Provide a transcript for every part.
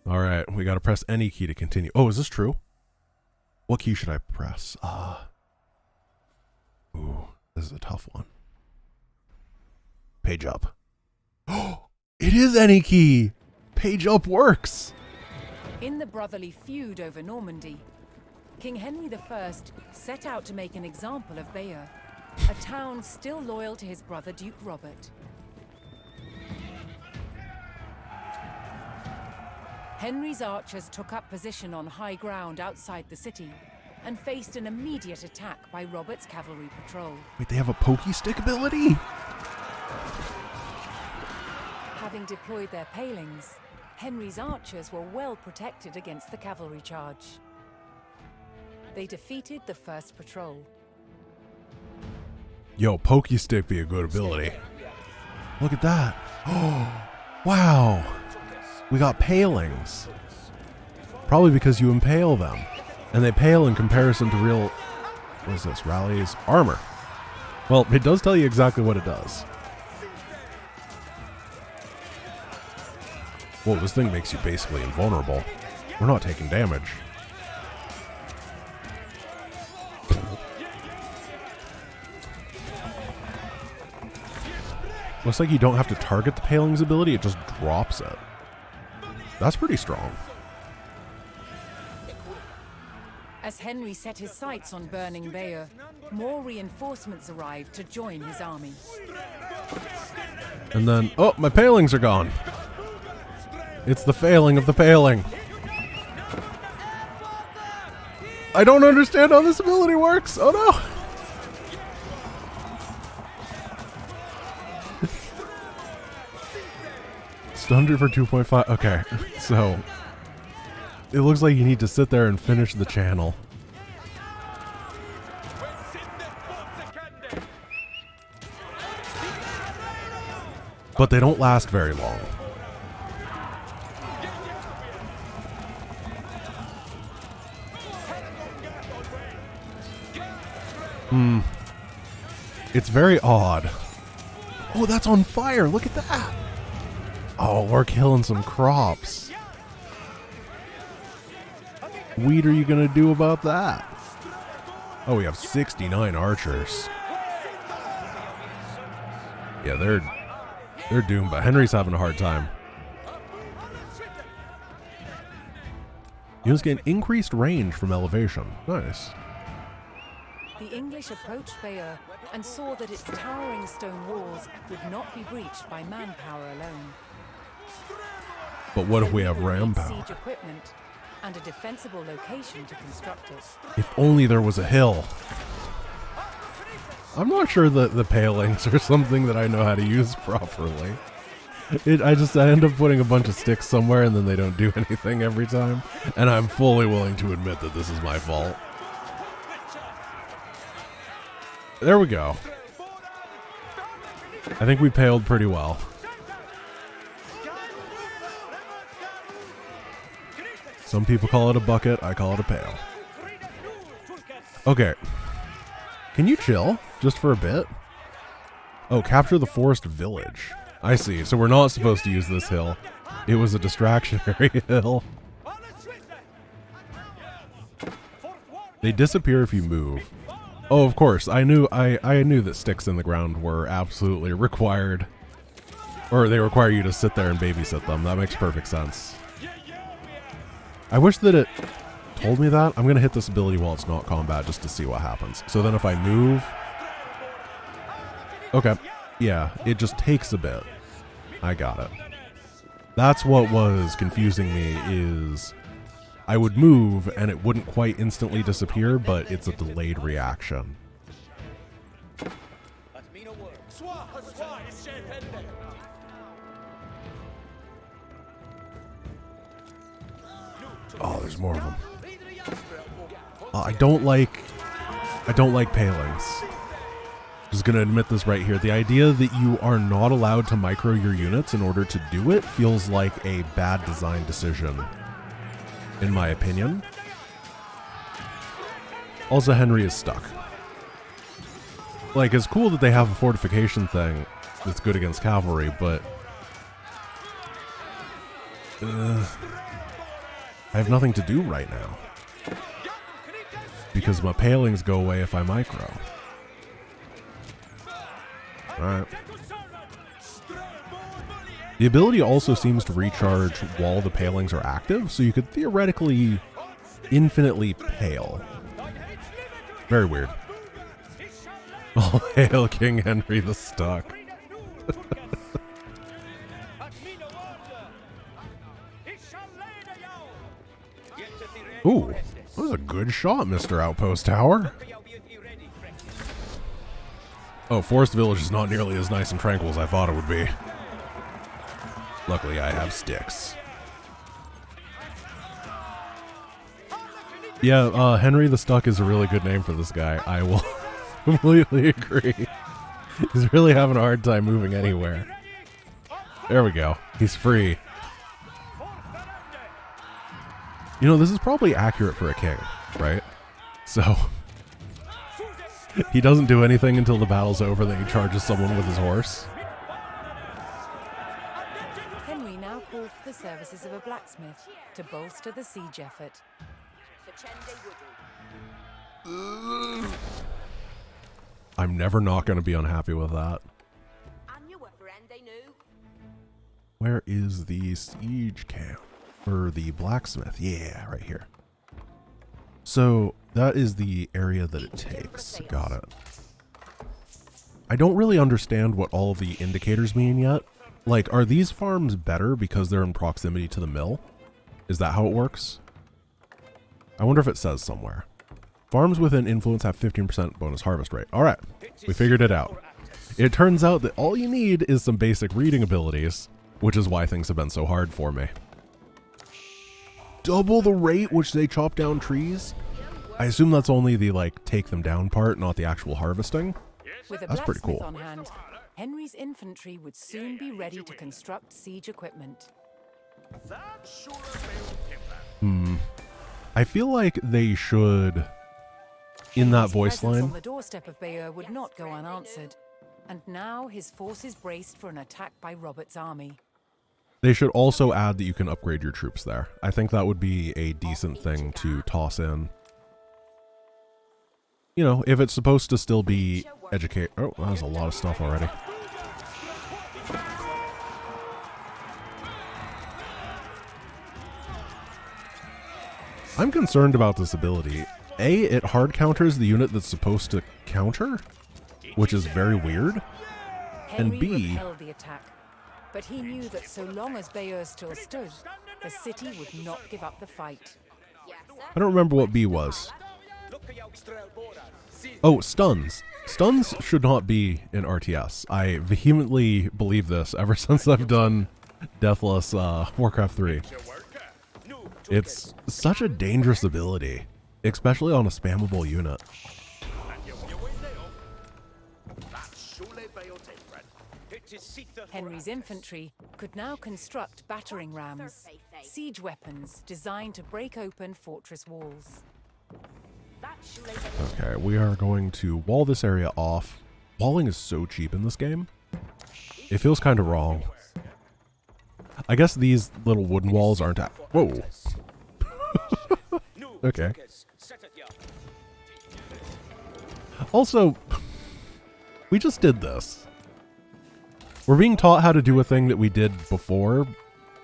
All right, we got to press any key to continue. Oh, is this true? What key should I press? Ooh, this is a tough one. Page up. Oh, it is any key. Page up works. In the brotherly feud over Normandy, King Henry I set out to make an example of Bayeux, a town still loyal to his brother Duke Robert. Henry's archers took up position on high ground outside the city and faced an immediate attack by Robert's cavalry patrol. Wait, they have a pokey stick ability? Having deployed their palings, Henry's archers were well protected against the cavalry charge. They defeated the first patrol. Yo, pokey stick be a good ability. Look at that. Oh, wow. We got palings. Probably because you impale them. And they pale in comparison to real, what is this, Rally's armor. Well, it does tell you exactly what it does. Whoa, this thing makes you basically invulnerable. We're not taking damage. Looks like you don't have to target the paling's ability, it just drops it. That's pretty strong. As Henry set his sights on burning Bayeux, more reinforcements arrived to join his army. And then, oh, my palings are gone. It's the failing of the paling. I don't understand how this ability works. Oh no. Stunned for 2.5. Okay, so it looks like you need to sit there and finish the channel. But they don't last very long. It's very odd. Oh, that's on fire. Look at that. Oh, we're killing some crops. What are you going to do about that? Oh, we have 69 archers. Yeah, they're doomed, but Henry's having a hard time. Units gain increased range from elevation. Nice. The English approached Bayeux and saw that its towering stone walls would not be breached by manpower alone. But what if we have ram Henry power? needed siege equipment and a defensible location to construct it. If only there was a hill. I'm not sure that the palings are something that I know how to use properly. I end up putting a bunch of sticks somewhere and then they don't do anything every time. And I'm fully willing to admit that this is my fault. There we go. I think we paled pretty well. Some people call it a bucket, I call it a pail. Okay. Can you chill just for a bit? Oh, capture the forest village. I see. So we're not supposed to use this hill. It was a distractionary hill. They disappear if you move. Oh, of course. I knew that sticks in the ground were absolutely required. Or they require you to sit there and babysit them. That makes perfect sense. I wish that it told me that. I'm going to hit this ability while it's not combat just to see what happens. So then if I move... Okay. Yeah, it just takes a bit. I got it. That's what was confusing me is I would move and it wouldn't quite instantly disappear, but it's a delayed reaction. Oh, there's more of them. I don't like palings. Just gonna admit this right here. The idea that you are not allowed to micro your units in order to do it feels like a bad design decision, in my opinion. Also, Henry is stuck. Like, it's cool that they have a fortification thing that's good against cavalry, but I have nothing to do right now. Because my palings go away if I micro. Alright. The ability also seems to recharge while the palings are active, so you could theoretically infinitely pale. Very weird. All hail King Henry the Stuck. Ooh, that was a good shot, Mr. Outpost Tower. Oh, Forest Village is not nearly as nice and tranquil as I thought it would be. Luckily, I have sticks. Yeah, Henry the Stuck is a really good name for this guy. I will completely agree. He's really having a hard time moving anywhere. There we go. He's free. You know, this is probably accurate for a king, right? So, he doesn't do anything until the battle's over, then he charges someone with his horse. Henry now called for the services of a blacksmith to bolster the siege effort. I'm never not going to be unhappy with that. Where is the siege camp? Or the blacksmith? Yeah, right here. So that is the area that it takes. Got it. I don't really understand what all of the indicators mean yet. Like, are these farms better because they're in proximity to the mill? Is that how it works? I wonder if it says somewhere. Farms within influence have 15% bonus harvest rate. All right, we figured it out. It turns out that all you need is some basic reading abilities, which is why things have been so hard for me. Double the rate which they chop down trees? I assume that's only the, like, take them down part, not the actual harvesting. That's pretty cool. On hand, Henry's infantry would soon be ready to construct siege equipment. I feel like they should, in that voice line, on the doorstep of Bayeux would not go unanswered, and now his forces braced for an attack by Robert's army. they should also add that you can upgrade your troops there. I think that would be a decent thing to toss in. You know, if it's supposed to still be educate. Oh, that was a lot of stuff already. I'm concerned about this ability. A, it hard counters the unit that's supposed to counter, which is very weird. And B, repelled the attack, but he knew that so long as Bayeux still stood, the city would not give up the fight. I don't remember what B was. Oh, stuns. Stuns should not be in RTS. I vehemently believe this ever since I've done Deathless Warcraft 3. It's such a dangerous ability, especially on a spammable unit. Henry's infantry could now construct battering rams, siege weapons designed to break open fortress walls. Okay, we are going to wall this area off. Walling is so cheap in this game. It feels kind of wrong. I guess these little wooden walls aren't whoa. Okay. Also, we just did this. We're being taught how to do a thing that we did before.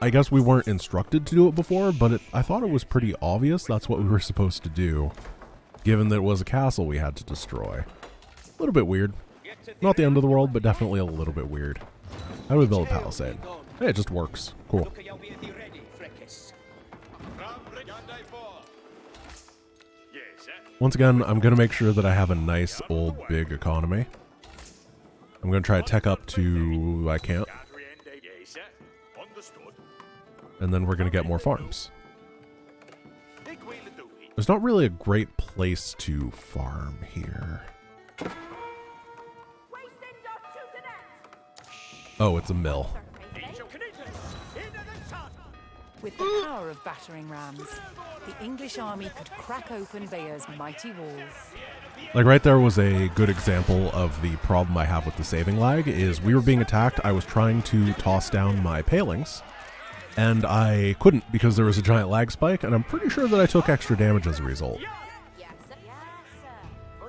I guess we weren't instructed to do it before, but I thought it was pretty obvious that's what we were supposed to do, given that it was a castle we had to destroy. A little bit weird. Not the end of the world, but definitely a little bit weird. How do we build a palisade? Hey, it just works. Cool. Once again, I'm going to make sure that I have a nice old big economy. I'm going to try to tech up to I can't. And then we're going to get more farms. There's not really a great place to farm here. Oh, it's a mill. With the power of battering rams, the English army could crack open Bayeux's mighty walls. Like right there was a good example of the problem I have with the saving lag, is we were being attacked, I was trying to toss down my palings, And I couldn't because there was a giant lag spike, and I'm pretty sure that I took extra damage as a result.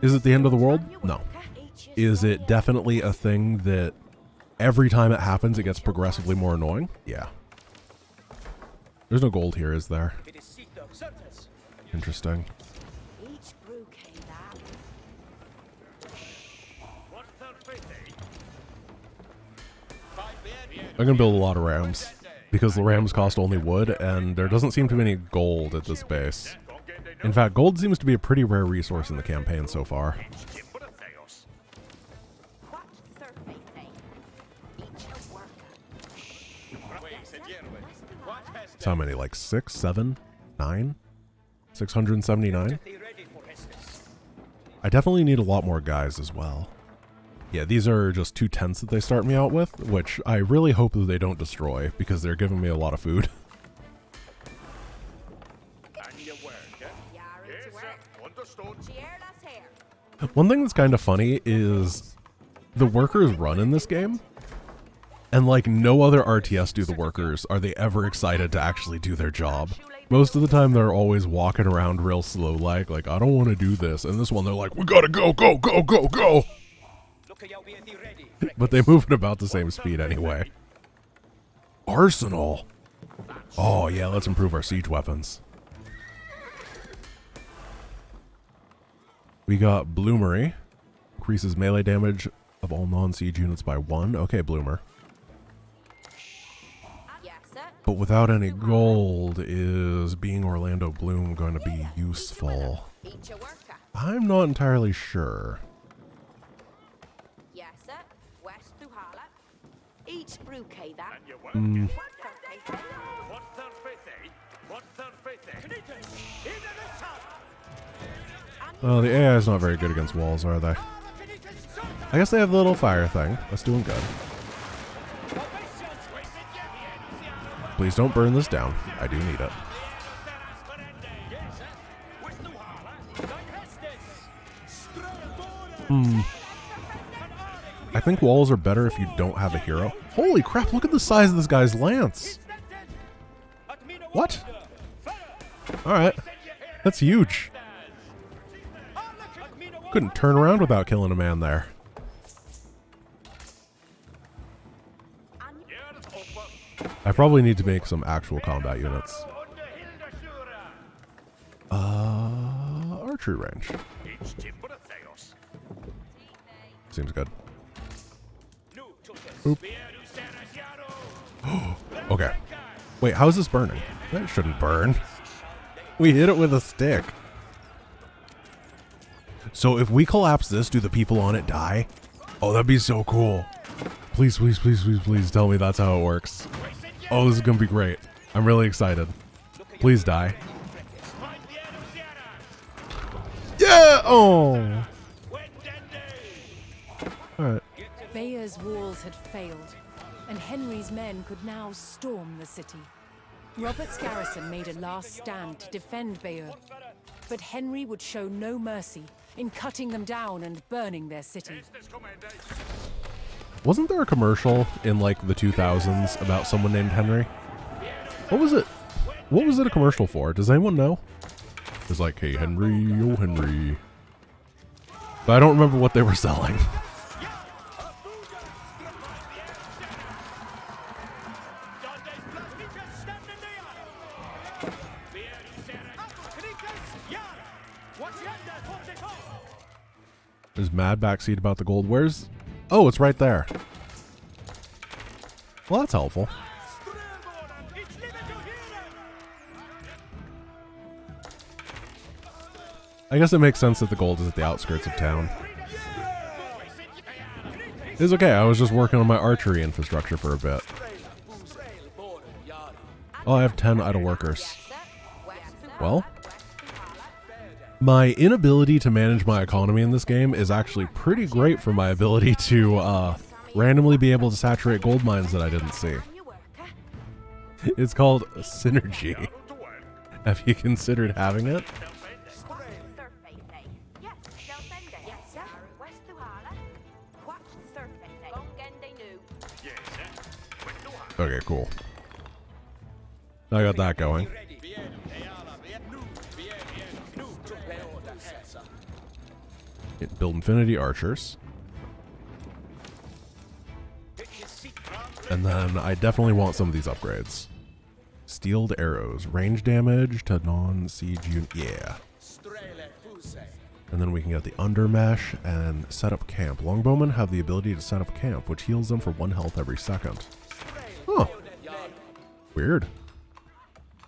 Is it the end of the world? No. Is it definitely a thing that every time it happens it gets progressively more annoying? Yeah. There's no gold here, is there? Interesting. I'm gonna build a lot of rams because the rams cost only wood and there doesn't seem to be any gold at this base. In fact, gold seems to be a pretty rare resource in the campaign so far. So how many? Like 6, 7, 9? 679? I definitely need a lot more guys as well. Yeah, these are just 2 tents that they start me out with, which I really hope that they don't destroy because they're giving me a lot of food. One thing that's kind of funny is the workers run in this game, and like no other RTS do the workers are they ever excited to actually do their job. Most of the time they're always walking around real slow like I don't want to do this, and this one they're like, we gotta go, go, go, go, go. But they move at about the same speed anyway. Arsenal. Oh yeah, let's improve our siege weapons. We got Bloomery. Increases melee damage of all non-siege units by 1. Okay, Bloomer. But without any gold, is being Orlando Bloom going to be useful? I'm not entirely sure. Well, the AI is not very good against walls, are they? I guess they have the little fire thing. That's doing good. Please don't burn this down. I do need it. I think walls are better if you don't have a hero. Holy crap, look at the size of this guy's lance. What? Alright. That's huge. Couldn't turn around without killing a man there. I probably need to make some actual combat units. Archery range. Seems good. Oop. Okay. Wait, how's this burning? That shouldn't burn. We hit it with a stick. So if we collapse this, do the people on it die? Oh, that'd be so cool. Please, please, please, please, please tell me that's how it works. Oh, this is gonna be great. I'm really excited. Please die. Yeah! Oh! Alright. Bayeux's walls had failed, and Henry's men could now storm the city. Robert's garrison made a last stand to defend Bayeux, but Henry would show no mercy in cutting them down and burning their city. Wasn't there a commercial in like the 2000s about someone named Henry? What was it? What was it a commercial for? Does anyone know? It was like, hey Henry, oh Henry. But I don't remember what they were selling. There's mad backseat about the gold. Where's... Oh, it's right there. Well, that's helpful. I guess it makes sense that the gold is at the outskirts of town. It's okay, I was just working on my archery infrastructure for a bit. Oh, I have 10 idle workers. Well, my inability to manage my economy in this game is actually pretty great for my ability to randomly be able to saturate gold mines that I didn't see. It's called synergy. Have you considered having it? Okay, cool. I got that going. Build infinity archers. And then I definitely want some of these upgrades. Steeled arrows. Range damage to non-siege unit. Yeah. And then we can get the undermesh and set up camp. Longbowmen have the ability to set up camp, which heals them for 1 health every second. Huh. Weird.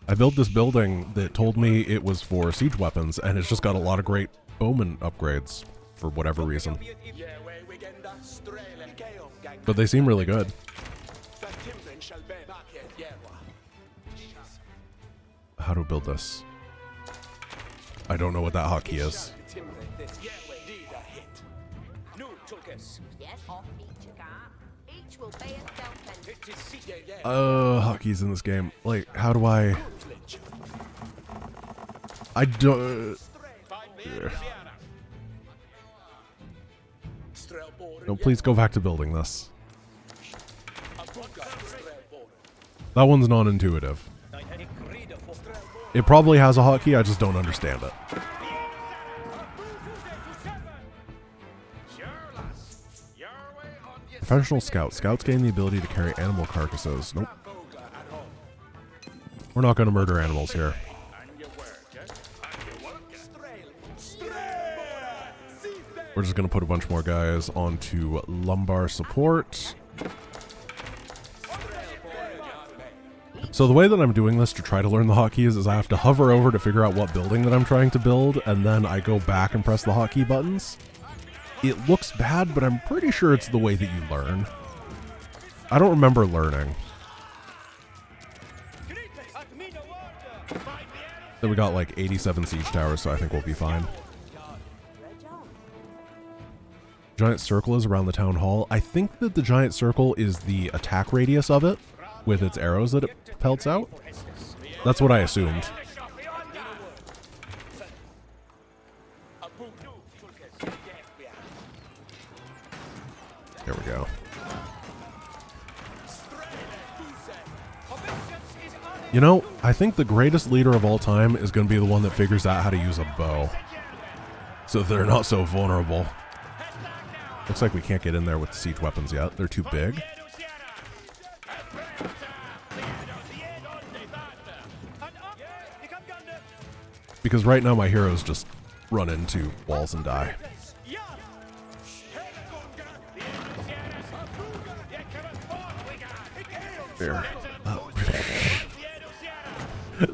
I built this building that told me it was for siege weapons, and it's just got a lot of great bowman upgrades for whatever reason. But they seem really good. How to build this? I don't know what that hotkey is. Hotkeys in this game. Like, how do I don't... No, please go back to building this. That one's non-intuitive. It probably has a hotkey, I just don't understand it. Professional Scout. Scouts gain the ability to carry animal carcasses. Nope. We're not going to murder animals here. We're just going to put a bunch more guys onto lumbar support. So the way that I'm doing this to try to learn the hotkeys is I have to hover over to figure out what building that I'm trying to build, and then I go back and press the hotkey buttons. It looks bad, but I'm pretty sure it's the way that you learn. I don't remember learning. Then we got like 87 siege towers, so I think we'll be fine. Giant circle is around the town hall. I think that the giant circle is the attack radius of it, with its arrows that it pelts out. That's what I assumed. There we go. You know, I think the greatest leader of all time is going to be the one that figures out how to use a bow, so that they're not so vulnerable. Looks like we can't get in there with the siege weapons yet. They're too big. Because right now my heroes just run into walls and die. There.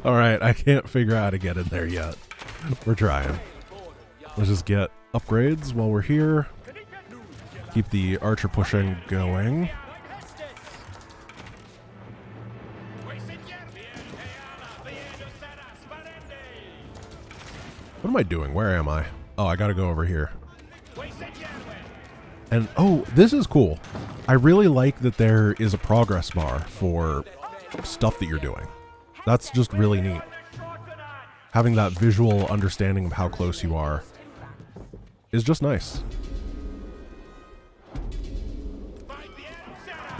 Alright, I can't figure out how to get in there yet. We're trying. Let's just get upgrades while we're here. Keep the archer pushing going. What am I doing? Where am I? Oh, I gotta go over here. And, oh, this is cool. I really like that there is a progress bar for stuff that you're doing. That's just really neat. Having that visual understanding of how close you are is just nice.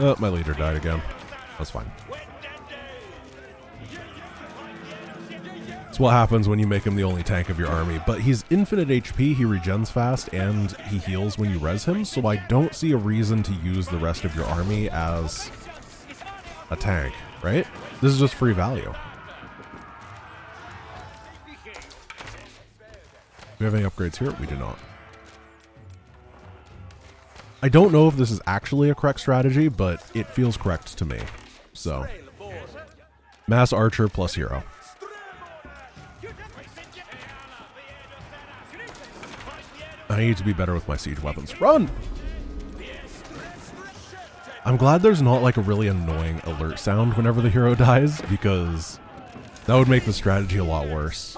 Oh, my leader died again. That's fine. It's what happens when you make him the only tank of your army, but he's infinite HP, he regens fast, and he heals when you res him, so I don't see a reason to use the rest of your army as a tank, right? This is just free value. Do we have any upgrades here? We do not. I don't know if this is actually a correct strategy, but it feels correct to me. So, mass archer plus hero. I need to be better with my siege weapons. Run! I'm glad there's not like a really annoying alert sound whenever the hero dies, because that would make the strategy a lot worse.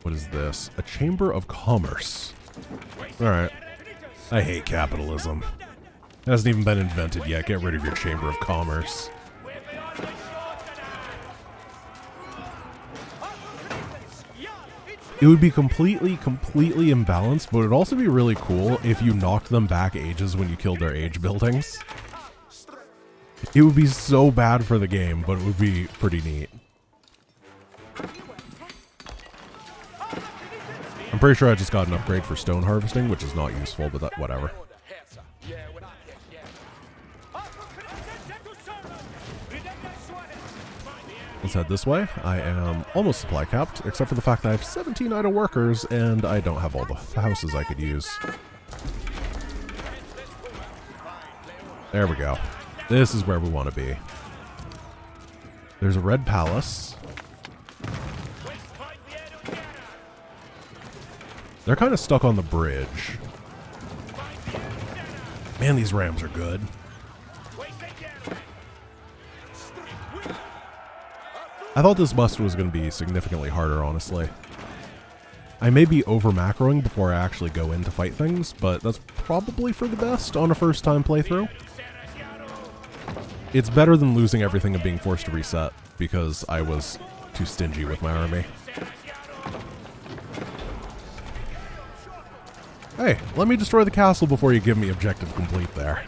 What is this? A chamber of commerce. Alright. I hate capitalism. It hasn't even been invented yet. Get rid of your chamber of commerce. It would be completely imbalanced, but it would also be really cool if you knocked them back ages when you killed their age buildings. It would be so bad for the game, but it would be pretty neat. I'm pretty sure I just got an upgrade for stone harvesting, which is not useful, but whatever. Let's head this way. I am almost supply capped, except for the fact that I have 17 idle workers, and I don't have all the houses I could use. There we go. This is where we want to be. There's a red palace. They're kind of stuck on the bridge. Man, these rams are good. I thought this bust was going to be significantly harder, honestly. I may be over macroing before I actually go in to fight things, but that's probably for the best on a first time playthrough. It's better than losing everything and being forced to reset, because I was too stingy with my army. Hey, let me destroy the castle before you give me objective complete there.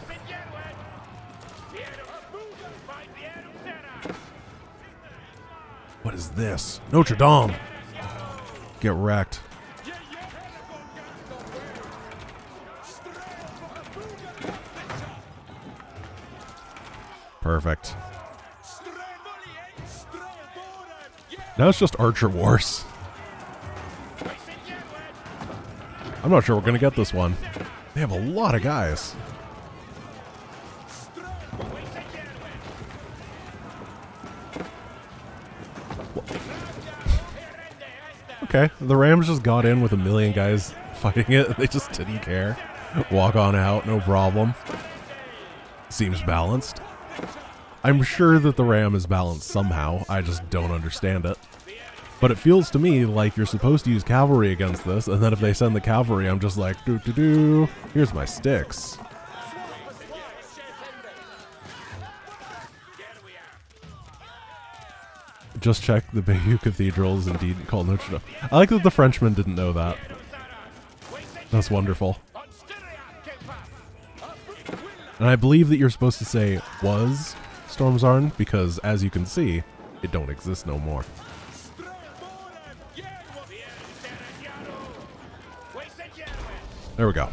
What is this? Notre Dame! Get wrecked. Perfect. Now it's just Archer Wars. I'm not sure we're going to get this one. They have a lot of guys. Okay, the Rams just got in with a million guys fighting it. They just didn't care. Walk on out, no problem. Seems balanced. I'm sure that the Ram is balanced somehow. I just don't understand it. But it feels to me like you're supposed to use cavalry against this, and then if they send the cavalry, I'm just like, doo-doo-doo. Here's my sticks. Just check, the Bayeux Cathedral is indeed called Notre Dame. I like that the Frenchman didn't know that. That's wonderful. And I believe that you're supposed to say was Stormzarn, because as you can see, it don't exist no more. There we go.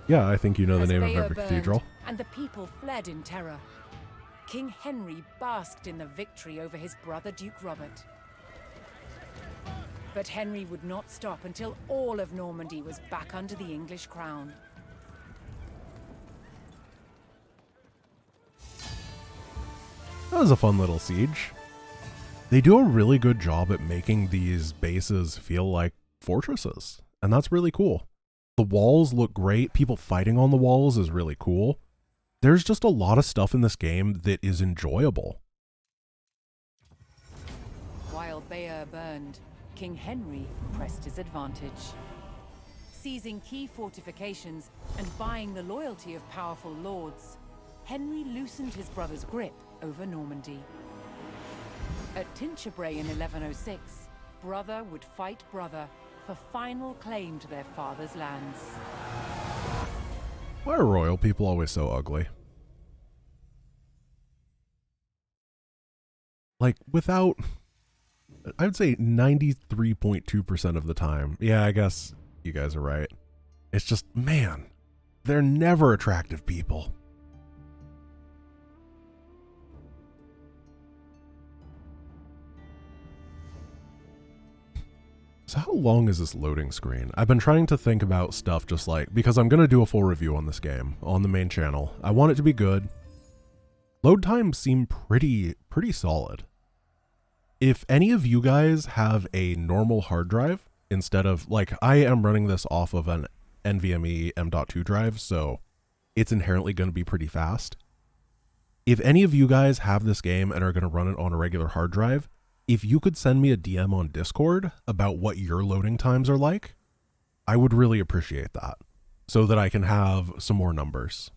Yeah, I think you know the name of every cathedral. And the people fled in terror. King Henry basked in the victory over his brother Duke Robert. But Henry would not stop until all of Normandy was back under the English crown. That was a fun little siege. They do a really good job at making these bases feel like fortresses, and that's really cool. The walls look great. People fighting on the walls is really cool. There's just a lot of stuff in this game that is enjoyable. While Bayeux burned, King Henry pressed his advantage. Seizing key fortifications and buying the loyalty of powerful lords, Henry loosened his brother's grip over Normandy. At Tinchebray in 1106, brother would fight brother for final claim to their father's lands. Why are royal people always so ugly? Like, without... I would say 93.2% of the time. Yeah, I guess you guys are right. It's just, man, they're never attractive people. So how long is this loading screen? I've been trying to think about stuff just like, because I'm going to do a full review on this game on the main channel. I want it to be good. Load times seem pretty solid. If any of you guys have a normal hard drive instead of, like, I am running this off of an NVMe M.2 drive, so it's inherently going to be pretty fast. If any of you guys have this game and are going to run it on a regular hard drive, if you could send me a DM on Discord about what your loading times are like, I would really appreciate that so that I can have some more numbers.